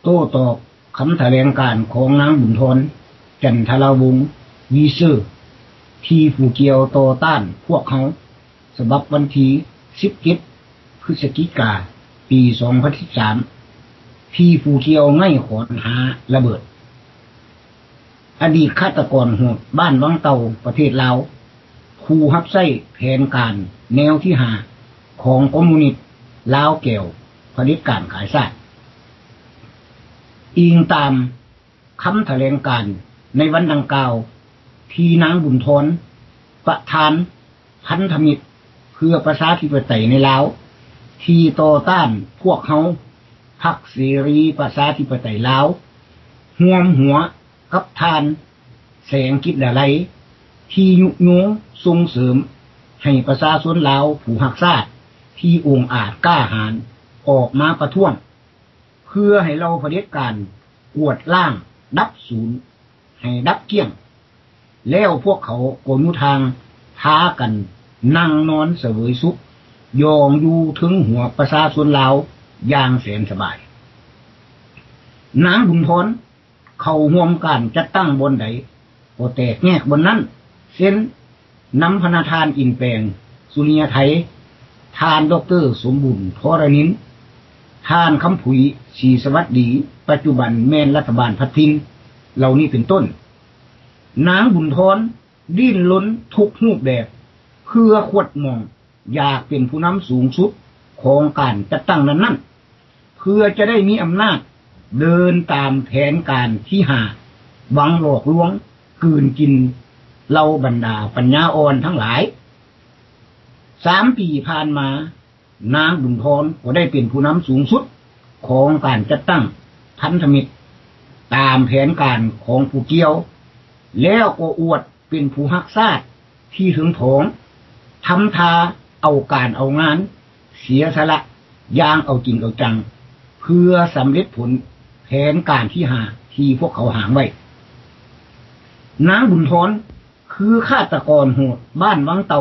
โต้ตอบคำแถลงการของนางบุญทนจันทรวงศ์วีเซอร์ที่ผู้เกี่ยวต่อต้านพวกเขาฉบับวันที่17 พฤศจิกายน ปี 2013ที่ผู้เกี่ยวง่ายขอนหาระเบิดอดีตฆาตกรโหดบ้านวังเตาประเทศลาวผู้รับใช้แผนการแนวที่5ของคอมมิวนิสต์ลาวแก้วเผด็จการขายชาติอิงตามคำแถลงการในวันดังกล่าวที่นางบุญทนประธานพันธมิตรเพื่อประชาธิปไตยในลาวที่ต่อต้านพวกเขาพรรคเสรีประชาธิปไตยลาวร่วมหัวกับทานแสงกิจละไลที่ยุยงส่งเสริมให้ประชาชนลาวผู้รักชาติที่องอาจกล้าหาญออกมาประท้วงเพื่อให้เราเผด็จการกวดล้างดับศูนย์ให้ดับเกลี้ยงแล้วพวกเขาก็อยู่ทางพากันนั่งนอนเสวยสุขยองอยู่ถึงหัวประชาชนลาวอย่างแสนสบายนางบุญทนเข้าร่วมการจัดตั้งบนใดก็แตกแยกบนนั้นเช่นนำพนาทานอินแปลงสุริยไทยทานดร.สมบุญทรนินทานคำผุยศรีสวัสดีปัจจุบันแม่นรัฐบาลพัดทินเหล่านี้เป็นต้นนางบุญทนดิ้นรนทุกรูปแบบเพื่อขวดมองอยากเป็นผู้นำสูงสุดของการจัดตั้งนั้นเพื่อจะได้มีอำนาจเดินตามแผนการที่หวังหลอกลวงกลืนกินเราบรรดาปัญญาอ่อนทั้งหลาย3 ปีผ่านมานางบุญทนก็ได้เป็นผู้นำสูงสุดของการจัดตั้งพันธมิตรตามแผนการของผู้เกี่ยวแล้วก็อวดเป็นผู้รักชาติที่ถึงถงทำทาเอาการเอางานเสียสละอย่างเอาจริงเอาจังเพื่อสำเร็จผลแผนการที่พวกเขาหางไว้นางบุญทนคือฆาตกรโหดบ้านวังเตา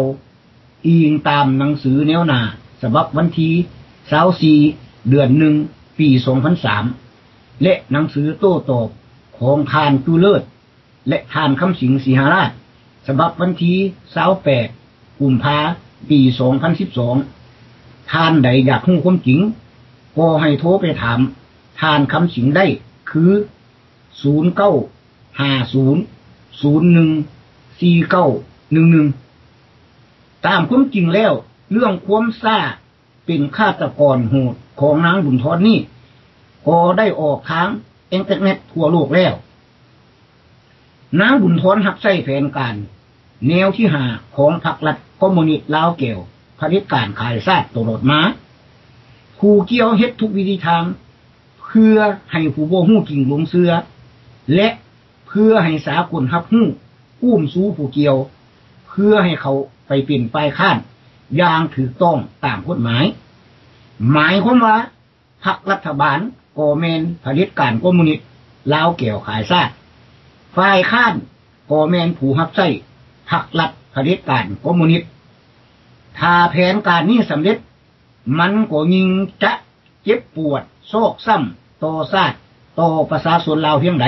อิงตามหนังสือแนวหน้าฉบับวันที่24 เดือน 1 ปี 2003และหนังสือโต้ตอบของทานจุเลิศและทานคำสิงสีหราชฉบับวันที่28 กุมภาพันธ์ ปี 2012ท่านใดอยากรู้ความจริงก็ให้โทรไปถามทานคำสิงได้คือ0950014911ตามความจริงแล้วเรื่องความซ่าเป็นฆาตกรโหดของนางบุญทนนี่ก็ได้ออกทางอินเทอร์เน็ตทั่วโลกแล้วนางบุญทนหักใช้แผนการแนวที่5ของพรรครัฐคอมมิวนิสต์ลาวแก้วเผด็จการขายชาติตลอดมาผู้เกี่ยวเฮ็ดทุกวิธีทางเพื่อให้ผู้บ่ฮู้จริงหลงเชื่อและเพื่อให้สากลรับรู้อุ้มสู้ผู้เกี่ยวเพื่อให้เขาไปเป็นฝ่ายค้านอย่างถูกต้องตามกฎหมายหมายความว่าพรรครัฐบาลก็แม่นเผด็จการคอมมิวนิสต์ลาวแก้วขายชาติฝ่ายค้านก็แม่นผู้รับใช้พรรครัฐเผด็จการคอมมิวนิสต์ถ้าแผนการนี้สำเร็จมันก็ยิ่งจะเจ็บปวดโศกซ้ำต่อชาติต่อประชาชนลาวเพียงใด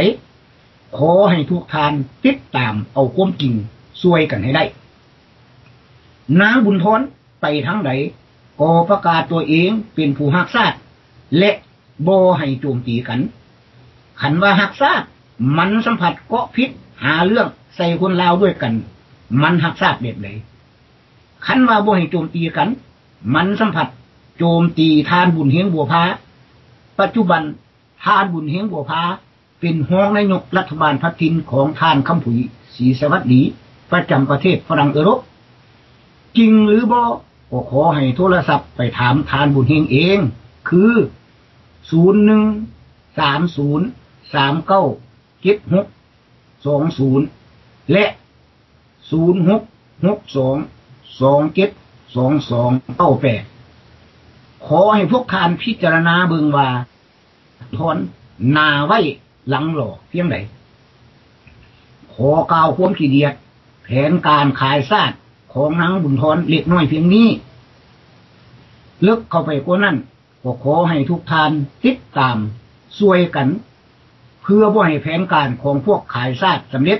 ขอให้ทุกท่านติดตามเอาความจริงช่วยกันให้ได้นางบุญทนไปทั้งใดก็ประกาศตัวเองเป็นผู้รักชาติและบ่ให้โจมตีกันขันว่ารักชาติมันสัมผัสเกาะพิษหาเรื่องใส่คนลาวด้วยกันมันรักชาติเด็ดเลยขันว่าบ่ให้โจมตีกันมันสัมผัสโจมตีทานบุญเฮงบัวพาปัจจุบันทานบุญเฮงบัวพาเป็นรองนายกรัฐบาลพัดทินของทานคำผุยศรีสวัสดีประจำประเทศฝรั่งเศสจริงหรือบ่ก็ขอให้โทรศัพท์ไปถามทานบุญเฮงเองคือ0130397620และ0662272298ขอให้พวกท่านพิจารณาเบิ่งว่าทนนาไว้หลังหลอกเพียงใดขอกล่าวความขี้เดียดแผนการขายชาติของนางบุญทนเล็กน้อยเพียงนี้ลึกเข้าไปกว่านั้นก็ขอให้ทุกท่านติดตาม ช่วยกันเพื่อบ่ให้แผนการของพวกขายชาติสำเร็จ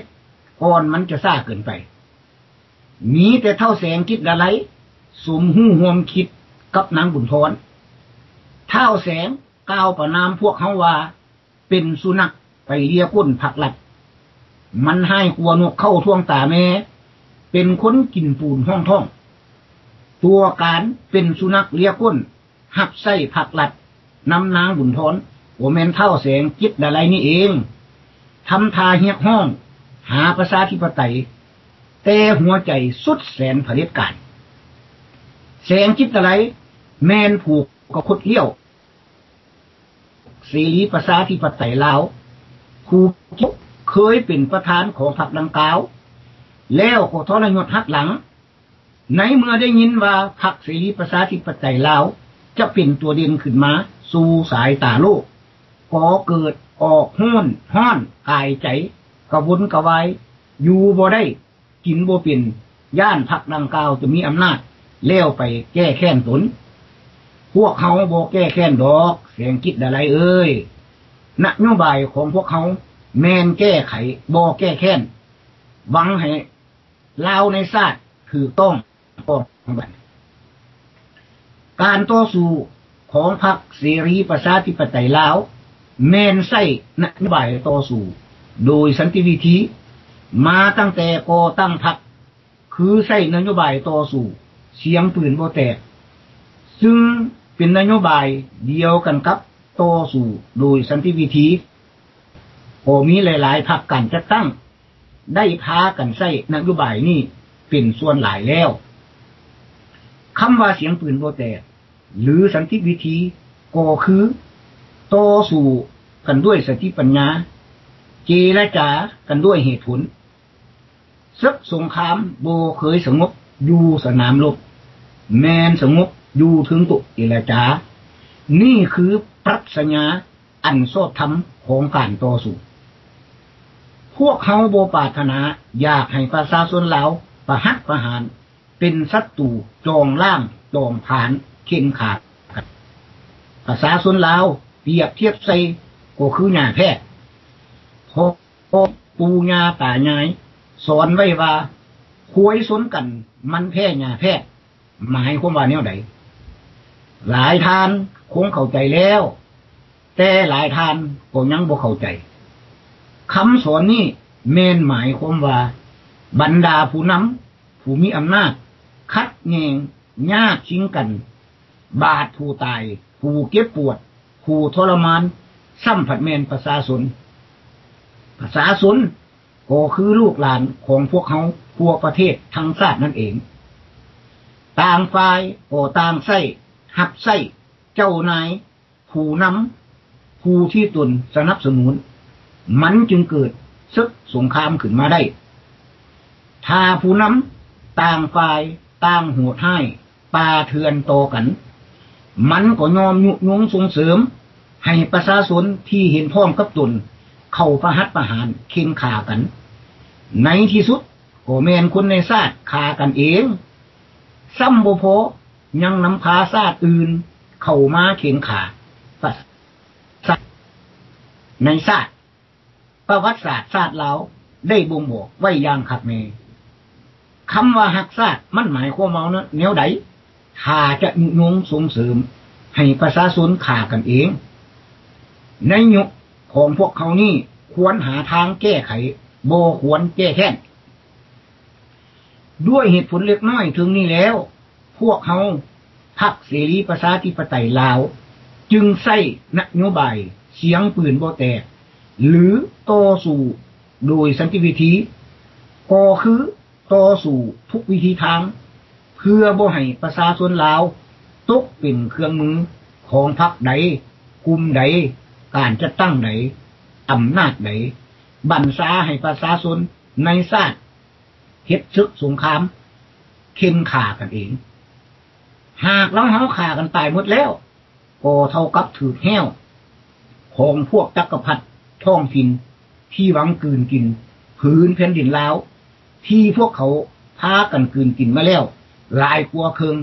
ก่อนมันจะซ่าเกินไปมีแต่เท่าแสงคิดอะไรสมหู่ห่วมคิดกับนางบุญทรเท่าแสงกล่าวประนามพวกเขาว่าเป็นสุนัขไปเลียก้นผักหลัดมันให้กลัวนกเข้าท่วงตาแม่เป็นคนกินปูนห้องท่องตัวการเป็นสุนัขเลียก้นหักไส้ผักหลัดนำนางบุญทรโอแมนเท่าแสงคิดอะไรนี่เองทำทาเฮียกห้องหาประชาธิปไตยแต่หัวใจสุดแสนเผด็จการแสงคิดอะไรแมนผูกกับคดเลี้ยวเสรีประชาธิปไตยลาวผู้เคยเป็นประธานของพรรคดังกล่าวแล้วก็ทรยศหักหลังในเมื่อได้ยินว่าพรรคเสรีประชาธิปไตยลาวจะเป็นตัวเด่นขึ้นมาสู่สายตาโลกก็เกิดออกห้อนกายใจกระวนกระวายอยู่บ่ได้กินบ่เป็นย่านพรรคดังกล่าวจะมีอำนาจแล้วไปแก้แค้นตนพวกเขาบ่แก้แค้นดอกแสงคิดอะไรเอ้ยนโยบายของพวกเขาแมนแก้ไขบ่แก้แค้นหวังให้ลาวในชาติถูกต้องบัดการต่อสู้ของพรรคเสรีประชาธิปไตยลาวแมนใส่นโยบายต่อสู้โดยสันติวิธีมาตั้งแต่ก่อตั้งพรรคคือใส่นโยบายต่อสู้เสียงปืนบ่แตกซึ่งเป็นนโยบายเดียวกันกับต่อสู้โดยสันติวิธีก็มีหลายๆพรรคการจัดตั้งได้พากันใส่นโยบายนี้เป็นส่วนหลายแล้วคำว่าเสียงปืนบ่แตกหรือสันติวิธีก็คือต่อสู้กันด้วยสติปัญญาเจรจากันด้วยเหตุผลศึกสงครามบ่เคยสงบอยู่สนามรบแมนสงบอยู่ถึงตุเจรจานี่คือปรัชญาอันชอบธรรมของการต่อสู้พวกเขาบ่ปรารถนาอยากให้ประชาชนลาวประหัตประหารเป็นศัตรูจองล่างจองผานเข็นขาดกันประชาชนลาวเปรียบเทียบใส่ก็คือหญ้าแพะพอปูญาตายายสอนไว้ว่าคุยสนกันมันแพ้หญ้าแพะหมายความว่าแนวใดหลายท่านคงเข้าใจแล้วแต่หลายท่านก็ยังบ่เข้าใจคำสอนนี้แม่นหมายความว่าบรรดาผู้นำผู้มีอำนาจคัดแยงญาติชิงกันบาดผู้ตายผู้เก็บปวดผู้ทรมานซ้ำผัดแมนประชาชนก็คือลูกหลานของพวกเขาพวกประเทศทั้งชาตินั่นเองต่างฝ่ายก็ต่างใส่หับใส่เจ้านายผู้นำผู้ที่ตนสนับสนุนมันจึงเกิดศึกสงครามขึ้นมาได้ถ้าผู้นำต่างฝ่ายต่างโหดให้ปาเถื่อนโตกันมันก็ยอมยุยงส่งเสริมให้ประชาชนที่เห็นพ้องกับตนเข้าประหัตประหารเข่งขากันในที่สุดก็แม่นคนในชาติฆ่ากันเองซ้ำบ่พอยังนำพาชาติอื่นเข้ามาเข่งขาในชาติประวัติศาสตร์ชาติลาวได้บ่งบอกไว้อย่างคักแน่คำว่าหักชาติมันหมายความว่าแนวใดถ้าจะยุยงส่งเสริมให้ประชาชนฆ่ากันเองในยุคของพวกเขานี่ควรหาทางแก้ไขบ่ควรแก้แค้นด้วยเหตุผลเล็กน้อยถึงนี้แล้วพวกเขาพรรคเสรีประชาธิปไตยลาวจึงใช้นโยบายเสียงปืนบ่แตกหรือต่อสู้โดยสันติวิธีก็คือต่อสู้ทุกวิธีทางเพื่อบ่ให้ประชาชนลาวตกเป็นเครื่องมือของพรรคใดกลุ่มใดการจัดตั้งใดอำนาจใดบัญชาให้ประชาชนในชาติเฮ็ดศึกสงครามเข็นฆ่ากันเองหากเราเฮาฆ่ากันตายหมดแล้วก็เท่ากับถือแห้วของพวกจักรพรรดิท้องถิ่นที่หวังกืนกินพื้นแผ่นดินลาวที่พวกเขาพากันกืนกินมาแล้วหลายกว่าครึ่ง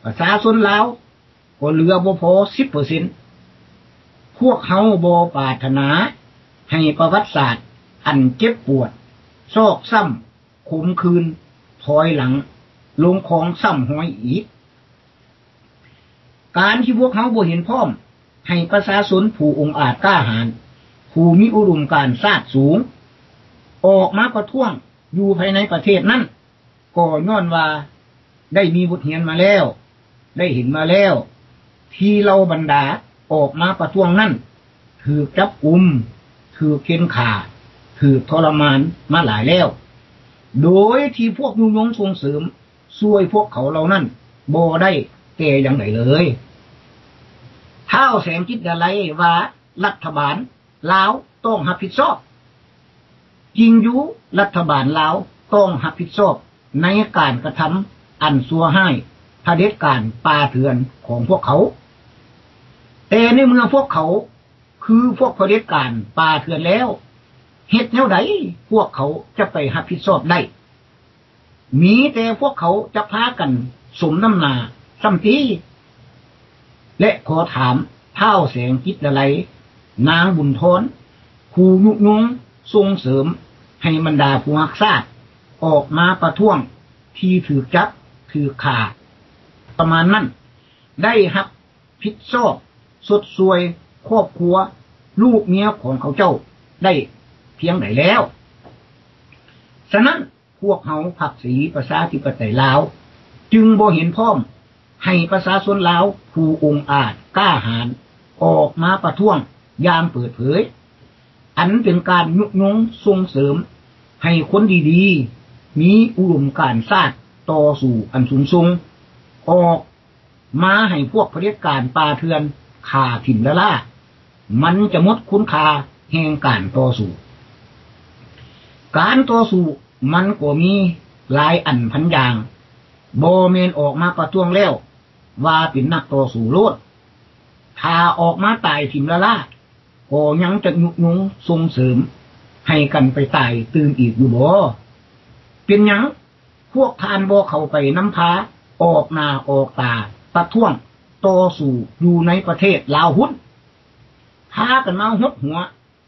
ประชาชนลาวก็เหลือบ่พอ 10% พ พวกเฮาบ่ปรารถนาให้ประวัติศาสตร์อันเจ็บปวดซอกซ้ำขมคืนถอยหลังลงของซ้ำห้อยอีกการที่พวกเขาบ่เห็นพร้อมให้ประชาชนผู้องอาจกล้าหาญผู้มีอุดมการณ์ชาติสูงออกมาประท้วงอยู่ภายในประเทศนั้นก็ย้อนว่าได้มีบทเรียนมาแล้วได้เห็นมาแล้วที่เราบรรดาออกมาประท้วงนั้นถูกจับกุมถูกเค้นฆ่าถูกทรมานมาหลายแล้วโดยที่พวกยุยงส่งเสริมช่วยพวกเขาเหล่านั้นบ่ได้แก่อย่างไรเลยท้าวแสงจิตดาไลว่ารัฐบาลลาวต้องรับผิดชอบจริงอยู่รัฐบาลลาวต้องรับผิดชอบในการกระทำอันซัวให้เผด็จการป่าเถื่อนของพวกเขาแต่ในเมื่อพวกเขาคือพวกเผด็จการป่าเถื่อนแล้วเฮ็ดแนวใดพวกเขาจะไปรับผิดชอบได้มีแต่พวกเขาจะพากันสมน้ำหน้าซ้ำตีและขอถามท้าวแสงจิตดาไลนางบุญทนผู้ยุยงส่งเสริมให้บรรดาผู้รักชาติออกมาประท้วงที่ถูกจับถูกฆ่าประมาณนั้นได้รับผิดชอบสดสวยครอบครัวลูกเมียของเขาเจ้าได้เพียงไหนแล้วฉะนั้นพวกเขาพรรคเสรีประชาธิปไตยลาวจึงบ่เห็นพร้อมให้ประชาชนลาวผู้องอาจกล้าหาญออกมาประท้วงอย่างเปิดเผยอันเป็นการยุยงส่งเสริมให้คนดีๆมีอุดมการณ์ชาติต่อสู่อันสูงส่งออกมาให้พวกเผด็จการป่าเถื่อนฆ่าถิ่มละล่ามันจะหมดคุณค่าแห่งการต่อสู้การต่อสู้มันก็มีหลายอันพันอย่างบ่แม่นออกมาประท้วงแล้วว่าเป็นนักต่อสู้โลดถ้าออกมาตายถิ่มละล่าก็ยังจะยุยงส่งเสริมให้กันไปตายตื่นอีกอยู่บ่เป็นหยังพวกทานบ่เข้าไปนำพาออกหน้าออกตาประท้วงต่อสู้อยู่ในประเทศลาวหุ้นพากันมาหดหัว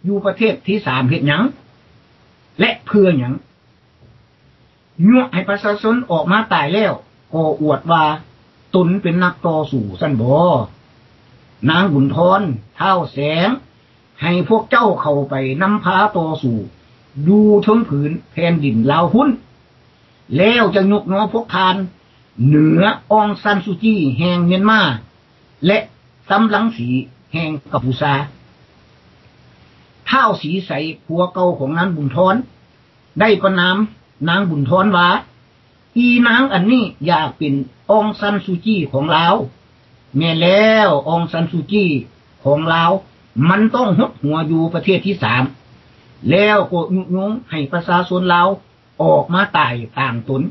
อยู่ประเทศที่3เฮ็ดหยังและเพื่อหยังยั่วให้ประชาชนออกมาตายแล้วก็อวดว่าตนเป็นนักต่อสู้ซั่นบ่นางบุญทนท้าวแสงให้พวกเจ้าเข้าไปนำพาต่อสู้อยู่ถึงผืนแผ่นดินลาวหุ้นแล้วจะยกน้อพวกทานเหนืออองซันซูจีแห่งเมียนมาและสำลังสีแห่งกัมพูชาท้าวสีใสผัวเก่าของนางบุญทนได้ประนามนางบุญทนว่าอีนางอันนี้อยากเป็นอองซันซูจีของลาวแม่แล้วอองซันซูจีของลาวมันต้องหดหัวอยู่ประเทศที่3แล้วก็ยุยงให้ประชาชนลาวออกมาตายต่างตน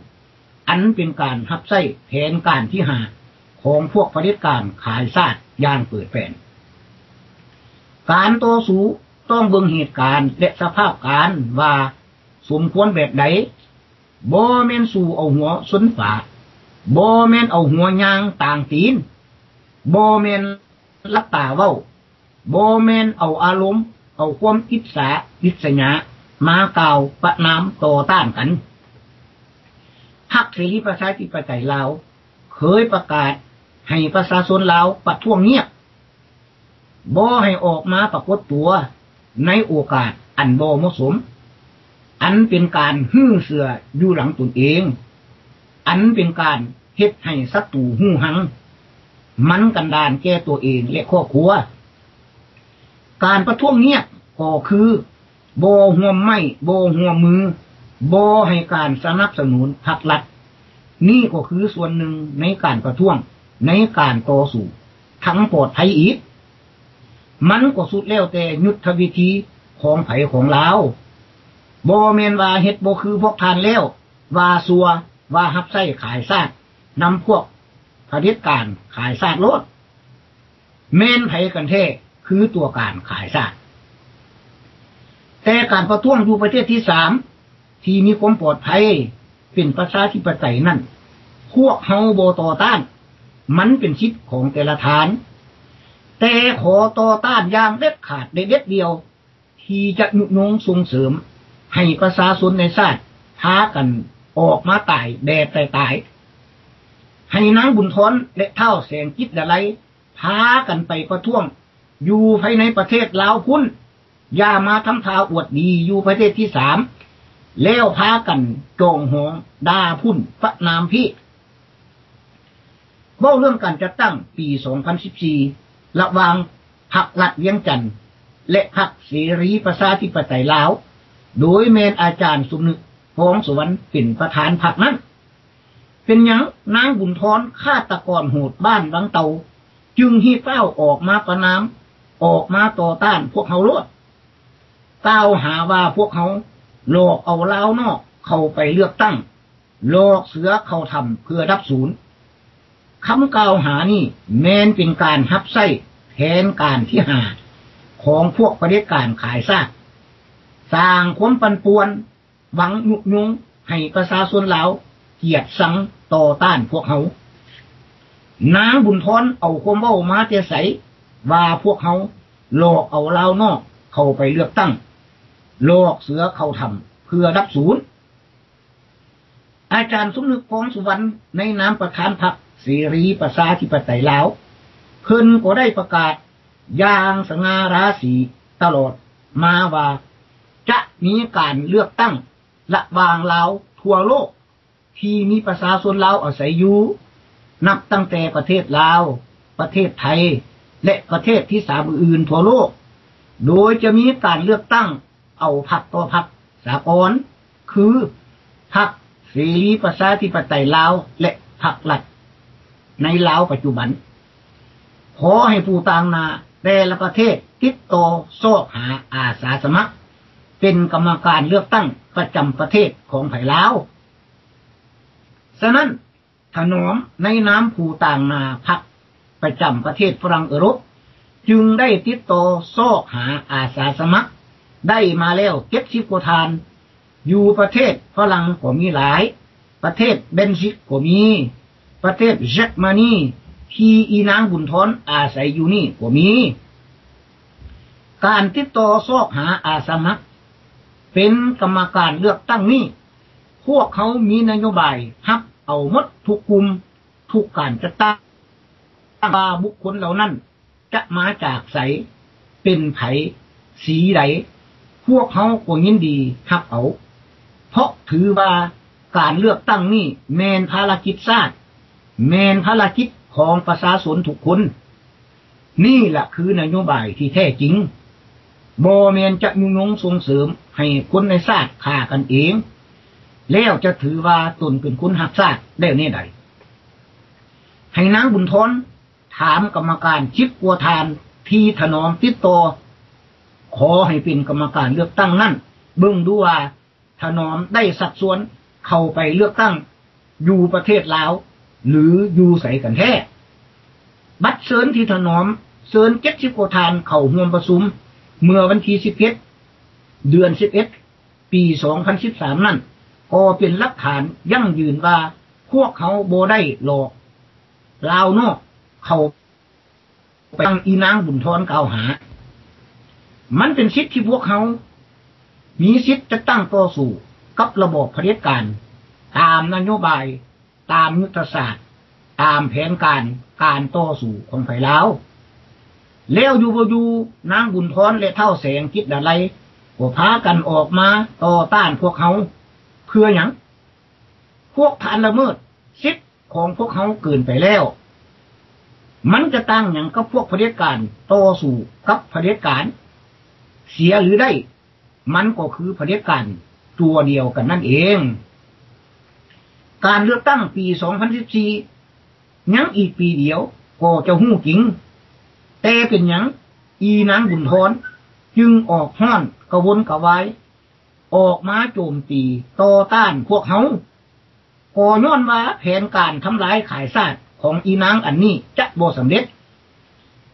อันเป็นการหับไส้แผนการที่5ของพวกเผด็จการขายชาติอย่างเปิดแผ่นการต่อสู้ต้องเบิ่งเหตุการณ์และสภาพการว่าสมควรแบบใดบ่แม่นสู่เอาหัวสนฝาบ่แม่นเอาหัวยางต่างตีนบ่แม่นลักตาเว้าบ่แม่นเอาอารมณ์เอาความอิจฉาริษยามากล่าวประณามต่อต้านกันพรรคเสรีประชาธิปไตยลาวเคยประกาศให้ประชาชนลาวประท้วงเงียบบ่ให้ออกมาปรากฏตัวในโอกาสอันบ่เหมาะสมอันเป็นการหื้อเสืออยู่หลังตนเองอันเป็นการเฮ็ดให้ศัตรูหู้หังมันกันดานแก่ตัวเองและครอบครัวการประท้วงเงียบก็คือบ่ห่วมไม้บ่ห่วมมือบ่ให้การสนับสนุนพรรครัฐนี่ก็คือส่วนหนึ่งในการประท้วงในการต่อสู้ทั้งปลอดภัยอีกมันก็สุดแล้วแต่ยุทธวิธีของไผของลาวบ่แม่นว่าเฮ็ดบ่คือพวกทานแล้วว่าซัวว่าฮับไส้ขายซากนำพวกเผด็จการขายซากโลดแม่นไผกันแท้คือตัวการขายซากแต่การประท้วงอยู่ประเทศที่3ที่มีความปลอดภัยเป็นประชาธิปไตยนั่นพวกเฮาบ่ต่อต้านมันเป็นสิทธิ์ของแต่ละฐาน แต่ขอต่อต้านอย่างเด็ดขาดเด็ดเดียวที่จะยุยงส่งเสริมให้ประชาชนในชาติพากันออกมาตายแดดตายให้นางบุญทนและเท่าแสงจิตดาไลพากันไปประท้วงอยู่ภายในประเทศลาวพุ่นอย่ามาทำท่าอวดดีอยู่ประเทศที่3แล้วพากันจองหองด่าพุ่นประนามพี่เว้าเรื่องการจัดตั้งปี2014ระหว่างพรรครัฐเวียงจันทน์และพรรคเสรีประชาธิปไตยลาวโดยแม่นอาจารย์สุนึกพงษ์สุวรรณเป็นประธานพรรคนั้นเป็นหยังนางบุญทรฆาตกรโหดบ้านบางเตาจึงฮีเฝ้าออกมาประนามออกมาต่อต้านพวกเขาโลดกล่าวหาว่าพวกเขาหลอกเอาลาวนอกเข้าไปเลือกตั้งหลอกเสือเข้าทำเพื่อรับศูนย์คำกล่าวหานี่แม้นเป็นการหับไส้แทนการที่หาของพวกประเผด็จการขายซากสร้างความปั่นป่วนหวังยุยงให้ประชาชนลาวเกลียดชังต่อต้านพวกเขานางบุญทรเอาความเว้ามาแต่ไสว่าพวกเขาหลอกเอาลาวนอกเข้าไปเลือกตั้งหลอกเสือเข้าทำเพื่อรับศูนย์อาจารย์สมนึกพงษ์สุวรรณในนามประธานพรรคเสรีประชาธิปไตยลาวเพิ่นก็ได้ประกาศอย่างสง่าราศีตลอดมาว่าจะมีการเลือกตั้งระหว่างลาวทั่วโลกที่มีประชาชนลาวอาศัยอยู่นับตั้งแต่ประเทศลาวประเทศไทยและประเทศที่3อื่นทั่วโลกโดยจะมีการเลือกตั้งเอาพรรคต่อพรรคสากลคือพรรคเสรีประชาธิปไตยลาวและพรรครัฐในลาวปัจจุบันขอให้ผู้ต่างหน้าแต่ละประเทศติดต่อซอกหาอาสาสมัครเป็นกรรมการเลือกตั้งประจำประเทศของไผ่ลาวฉะนั้นถนอมในน้ำผู้ต่างหน้าพรรคประจำประเทศฝรั่งเอรบจึงได้ติดต่อซอกหาอาสาสมัครได้มาแล้ว70กว่าทานอยู่ประเทศฝรั่งก็มีหลายประเทศเบลจิกก็มีประเทศเยอรมนีที่อีนางบุญทรอาศัยอยู่นี่ก็มีการติดต่อซอกหาอาสาสมัครเป็นกรรมการเลือกตั้งนี้พวกเขามีนโยบายฮับเอาหมดทุกกลุ่มทุกการจัดตั้งว่าบุคคลเหล่านั้นจะมาจากไสเป็นไผสีใดพวกเขาก็ยินดีฮับเอาเพราะถือว่าการเลือกตั้งนี้แม่นภารกิจชาติแม่นภารกิจของประชาชนทุกคนนี่แหละคือนโยบายที่แท้จริงบ่แม่นจะยุยงส่งเสริมให้คนในชาติฆ่ากันเองแล้วจะถือว่าตนเป็นคนรักชาติได้แน่ใดให้นางบุญทรถามกรรมการ10กว่าทานที่ถนอมติดต่อขอให้เป็นกรรมการเลือกตั้งนั้นเบิ่งดูว่าถนอมได้สัดส่วนเข้าไปเลือกตั้งอยู่ประเทศลาวหรืออยู่ไสกันแท้บัตรเชิญที่ถนอมเชิญ70กว่าทานเข้าร่วมประชุมเมื่อวันที่11เดือน11ปี2013นั้นก็เป็นหลักฐานยั่งยืนว่าพวกเขาบ่ได้หลอกลาวนอกเข้าไปตั้งอีนางบุญทรกล่าวหามันเป็นสิทธิ์ที่พวกเขามีสิทธิ์จะตั้งต่อสู้กับระบอบเผด็จการตามนโยบายตามยุทธศาสตร์ตามแผนการต่อสู้ของไผ่ลาวแล้วอยู่บ่อยู่นางบุญทรและเท่าแสงจิตดาไลก็พากันออกมาต่อต้านพวกเขาเพื่อหยังพวกท่านละเมิดสิทธิ์ของพวกเขาเกินไปแล้วมันจะตั้งหยังกับพวกเผด็จการต่อสู้กับเผด็จการเสียหรือได้มันก็คือเผด็จการตัวเดียวกันนั่นเองการเลือกตั้งปี2014ยังอีกปีเดียวก็จะฮู้จริงแต่เป็นหยังอีนางบุญทรจึงออกฮ้อนกระวนกระวายออกมาโจมตีต่อต้านพวกเขาก็ย้อนว่าแผนการทำลายขายชาติของอีนางอันนี้จะบ่สำเร็จ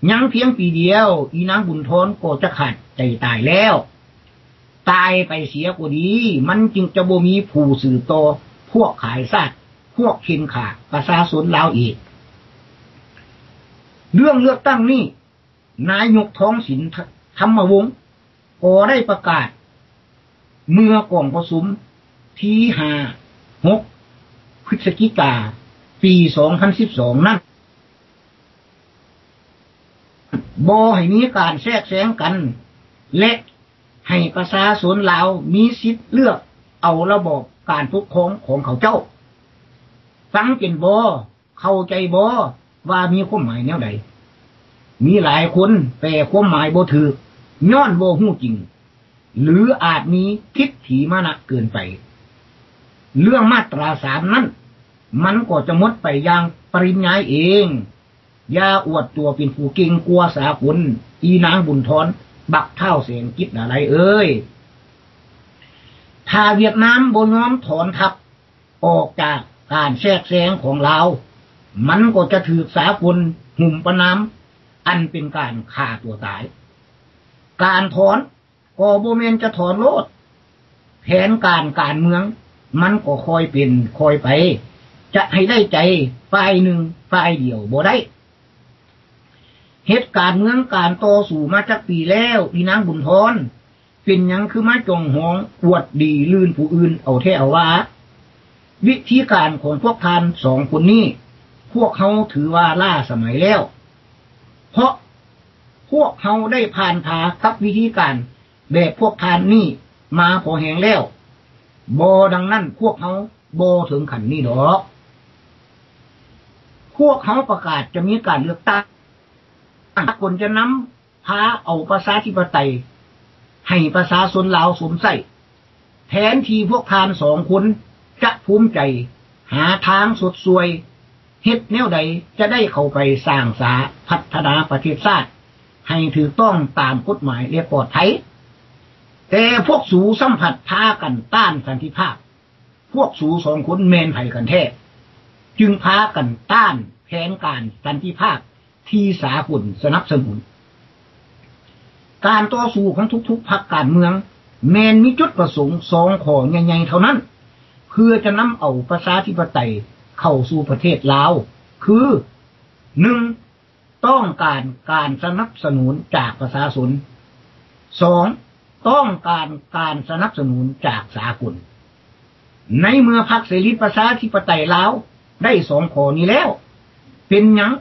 ยังเพียงปีเดียวอีนางบุญทรก็จะขาดใจตายแล้วตายไปเสียก็ดีมันจึงจะบ่มีผู้สืบต่อพวกขายชาติพวกเข็นขาประชาชนลาวอีกเรื่องเลือกตั้งนี้ นายกท้องศิลป์ธรรมวงศ์ก็ได้ประกาศเมื่อกองประชุมที่6 พฤศจิกายน ปี 2012 นั้นบ่ให้มีการแทรกแซงกันและให้ประชาชนลาวมีสิทธิ์เลือกเอาระบบการปกครองของเขาเจ้าฟังเป็นบ่เข้าใจบ่ว่ามีความหมายแนวใดมีหลายคนแปลความหมายบ่ถูกย้อนบ่ฮู้จริงหรืออาจมีทิฏฐิมานะเกินไปเรื่องมาตรา3นั้นมันก็จะหมดไปอย่างปริญญาเองอย่าอวดตัวเป็นผู้เก่งกว่าสากลอีนางบุญทรบักเท่าเสียงกิจอะไรเอ้ยถ้าเวียดนามบ่ยอมถอนทัพออกจากการแทรกแซงของลาวมันก็จะถูกสากลหุ่มประนามอันเป็นการฆ่าตัวตายการถอนก็บ่แม่นจะถอนโลดแผนการเมืองมันก็ค่อยเป็นค่อยไปจะให้ได้ใจฝ่ายหนึ่งฝ่ายเดียวบ่ได้เหตุการณ์เมืองการต่อสู้มาจากปีแล้วอีนางบุญทรเป็นหยังคือมาจองหองอวดดีลื่นผู้อื่นเอาแท้เอาว่าวิธีการของพวกท่าน2 คนนี้พวกเขาถือว่าล้าสมัยแล้วเพราะพวกเขาได้ผ่านพากับวิธีการแบบพวกท่านนี่มาพอแหงแล้วบ่ดังนั้นพวกเขาบ่ถึงขั้นนี้ดอกพวกเขาประกาศจะมีการเลือกตั้งคนจะนำพาเอาประชาธิปไตยให้ประชาชนลาวสวมใส่แทนที่พวกท่าน2 คนจะภูมิใจหาทางสดสวยเฮ็ดแนวใดจะได้เข้าไปสร้างสาพัฒนาประเทศชาติให้ถูกต้องตามกฎหมายและปลอดภัยแต่พวกสูสัมผัสพากันต้านสันติภาพพวกสู2 คนแม่นไผกันแท้จึงพากันต้านแผนการสันติภาพที่สากลสนับสนุนการต่อสู้ของทุกๆพรรคการเมืองแม้นมีจุดประสงค์2 ข้อใหญ่ๆเท่านั้นเพื่อจะนำเอาประชาธิปไตยเข้าสู่ประเทศลาวคือ 1. ต้องการสนับสนุนจากประชาชน 2. ต้องการสนับสนุนจากสากลในเมื่อพรรคเสรีประชาธิปไตยลาวได้2 ข้อนี้แล้วเป็นหยัง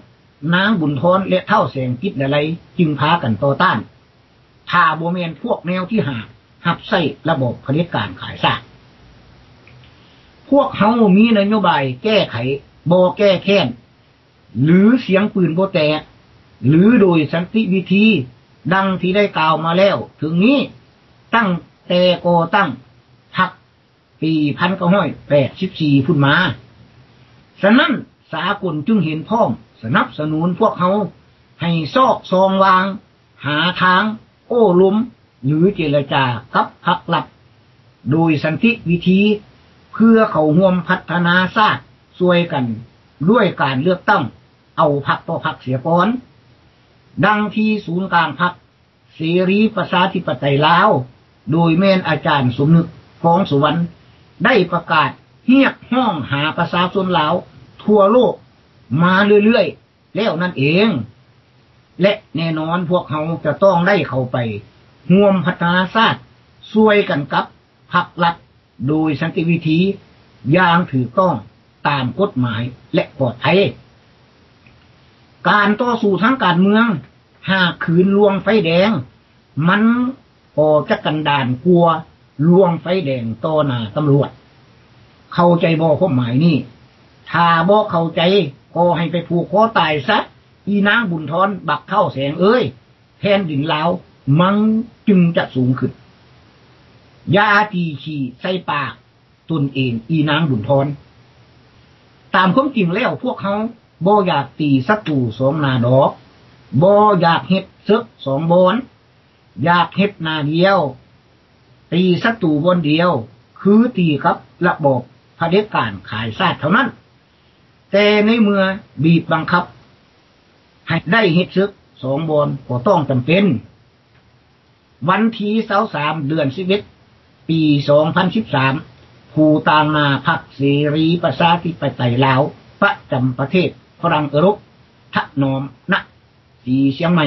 นางบุญทรและเท่าแสงกิจอะไรจึงพากันต่อต้านถ้าบ่แม่นพวกแนวที่หับใส่ระบบเผด็จการขายซากพวกเฮามีนโยบายแก้ไขบ่แก้แค้นหรือเสียงปืนบ่แตกหรือโดยสันติวิธีดังที่ได้กล่าวมาแล้วถึงนี้ตั้งแต่ก่อตั้งพรรคปี1984พุ่นมาฉะนั้นสากลจึงเห็นพ้องสนับสนุนพวกเขาให้ซอกซองวางหาทางโอ้ล้มหรือเจรจากับพรรคลับโดยสันติวิธีเพื่อเข้าร่วมพัฒนาชาติช่วยกันด้วยการเลือกตั้งเอาพรรคต่อพรรคเสียก่อนดังที่ศูนย์กลางพรรคเสรีประชาธิปไตยลาวโดยแม่นอาจารย์สมนึกฟองสุวรรณได้ประกาศเรียกร้องหาประชาชนลาวทั่วโลกมาเรื่อยๆแล้วนั่นเองและแน่นอนพวกเขาจะต้องได้เข้าไปร่วมพัฒนาชาติช่วยกันกับพรรครัฐโดยสันติวิธีอย่างถูกต้องตามกฎหมายและปลอดภัยการต่อสู้ทางการเมืองหากขืนลวงไฟแดงมันก็จะกันดานกลัวลวงไฟแดงต่อหน้าตำรวจเข้าใจบ่ความหมายนี่ถ้าบ่เข้าใจก็ให้ไปผูกคอตายซะอีนางบุญทรบักเข้าแสงเอ้ยแผ่นดินลาวมันจึงจะสูงขึ้นยาตีฉี่ใส่ปากตนเองอีนางบุญทรตามความจริงแล้วพวกเขาบ่อยากตีศัตรู2 หน้าดอกบ่อยากเฮ็ดศึก2 บอนอยากเฮ็ดหน้าเดียวตีศัตรูบนเดียวคือตีกับระบบเผด็จการขายชาติเท่านั้นแต่ในเมื่อบีบบังคับให้ได้เฮ็ดศึก2 บอนก็ต้องจำเป็นวันที่23 เดือน11 ปี 2013ผู้ต่างมาพรรคเสรีประชาธิปไตยลาวประจำประเทศฝรั่งเศสถนอมณ สีเชียงใหม่